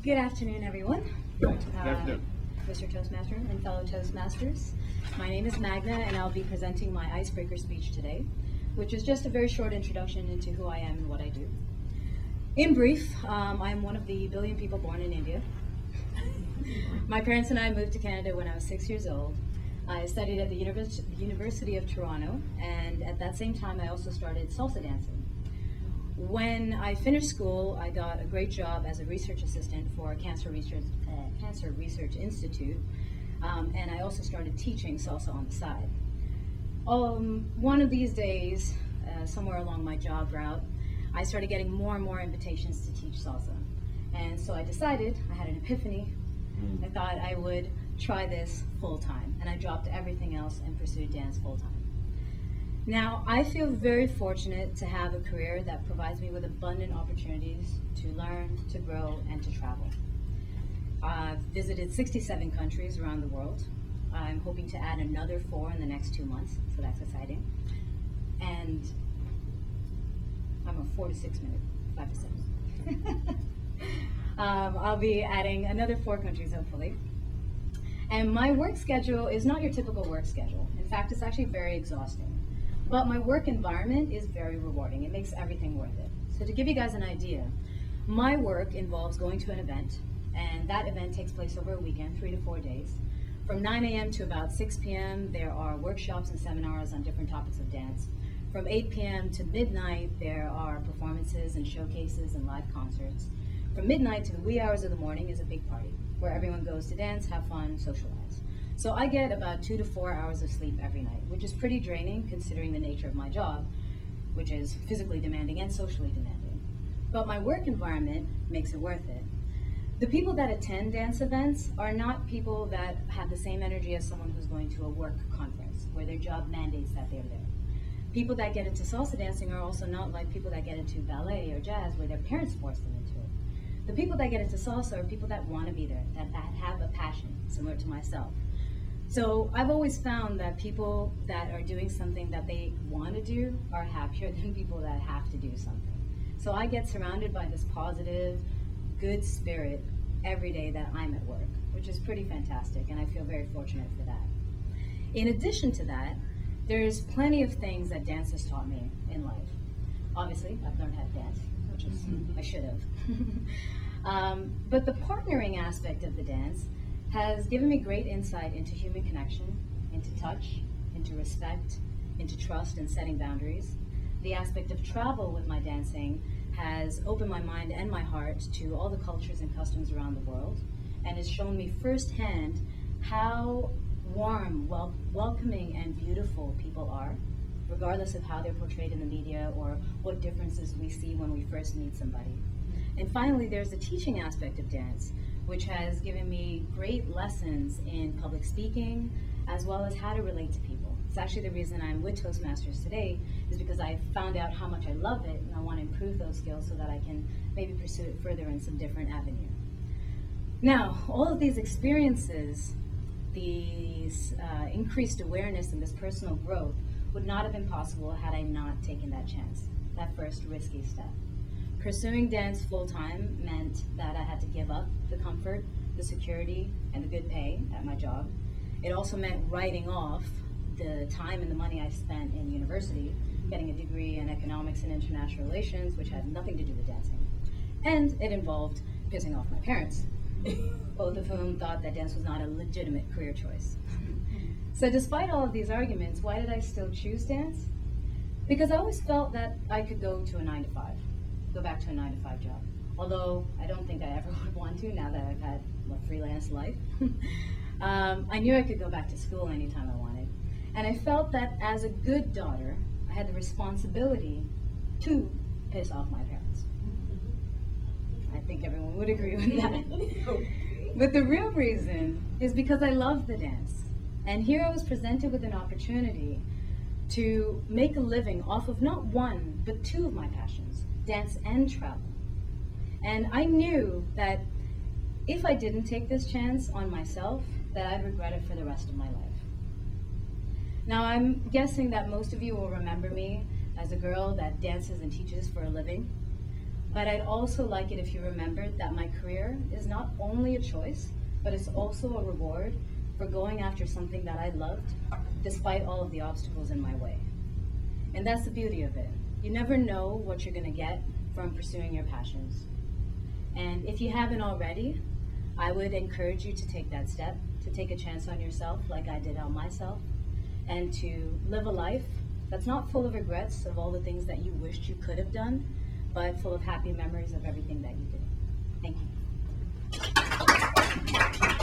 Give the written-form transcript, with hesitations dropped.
Good afternoon, everyone. Good afternoon. Mr. Toastmaster and fellow Toastmasters. My name is Magna, and I'll be presenting my icebreaker speech today, which is just a very short introduction into who I am and what I do. In brief, I am one of the billion people born in India. My parents and I moved to Canada when I was 6 years old. I studied at the University of Toronto, and at that same time I also started salsa dancing. When I finished school, I got a great job as a research assistant for a Cancer Research Institute, and I also started teaching salsa on the side. One of these days, somewhere along my job route, I started getting more and more invitations to teach salsa. And so I decided, I had an epiphany, I thought I would try this full time, and I dropped everything else and pursued dance full time. Now, I feel very fortunate to have a career that provides me with abundant opportunities to learn, to grow, and to travel. I've visited 67 countries around the world. I'm hoping to add another 4 in the next 2 months, so that's exciting. And I'm a 4 to 6 minute, 5 to 6. I'll be adding another 4 countries, hopefully. And my work schedule is not your typical work schedule. In fact, it's actually very exhausting. But my work environment is very rewarding. It makes everything worth it. So to give you guys an idea, my work involves going to an event, and that event takes place over a weekend, 3 to 4 days. From 9 a.m. to about 6 p.m., there are workshops and seminars on different topics of dance. From 8 p.m. to midnight, there are performances and showcases and live concerts. From midnight to the wee hours of the morning is a big party, where everyone goes to dance, have fun, socialize. So I get about 2 to 4 hours of sleep every night, which is pretty draining considering the nature of my job, which is physically demanding and socially demanding. But my work environment makes it worth it. The people that attend dance events are not people that have the same energy as someone who's going to a work conference, where their job mandates that they're there. People that get into salsa dancing are also not like people that get into ballet or jazz, where their parents force them into it. The people that get into salsa are people that want to be there, that have a passion, similar to myself. So I've always found that people that are doing something that they want to do are happier than people that have to do something. So I get surrounded by this positive, good spirit every day that I'm at work, which is pretty fantastic, and I feel very fortunate for that. In addition to that, there's plenty of things that dance has taught me in life. Obviously, I've learned how to dance, which is I should have. But the partnering aspect of the dance has given me great insight into human connection, into touch, into respect, into trust and setting boundaries. The aspect of travel with my dancing has opened my mind and my heart to all the cultures and customs around the world, and has shown me firsthand how warm, welcoming, and beautiful people are, regardless of how they're portrayed in the media or what differences we see when we first meet somebody. And finally, there's the teaching aspect of dance, which has given me great lessons in public speaking, as well as how to relate to people. It's actually the reason I'm with Toastmasters today, is because I found out how much I love it, and I want to improve those skills so that I can maybe pursue it further in some different avenue. Now, all of these experiences, these increased awareness and this personal growth would not have been possible had I not taken that chance, that first risky step. Pursuing dance full-time meant that I had to give up the comfort, the security, and the good pay at my job. It also meant writing off the time and the money I spent in university, getting a degree in economics and international relations, which had nothing to do with dancing. And it involved pissing off my parents, both of whom thought that dance was not a legitimate career choice. So despite all of these arguments, why did I still choose dance? Because I always felt that I could go to a 9-to-5. Go back to a 9-to-5 job. Although I don't think I ever would want to now that I've had a freelance life. I knew I could go back to school anytime I wanted. And I felt that as a good daughter, I had the responsibility to piss off my parents. I think everyone would agree with that. But the real reason is because I love the dance. And here I was presented with an opportunity to make a living off of not one, but 2 of my passions, dance and travel. And I knew that if I didn't take this chance on myself, that I'd regret it for the rest of my life. Now, I'm guessing that most of you will remember me as a girl that dances and teaches for a living. But I'd also like it if you remembered that my career is not only a choice, but it's also a reward for going after something that I loved, despite all of the obstacles in my way. And that's the beauty of it. You never know what you're gonna get from pursuing your passions. And if you haven't already, I would encourage you to take that step, to take a chance on yourself like I did on myself, and to live a life that's not full of regrets of all the things that you wished you could have done, but full of happy memories of everything that you did. Thank you.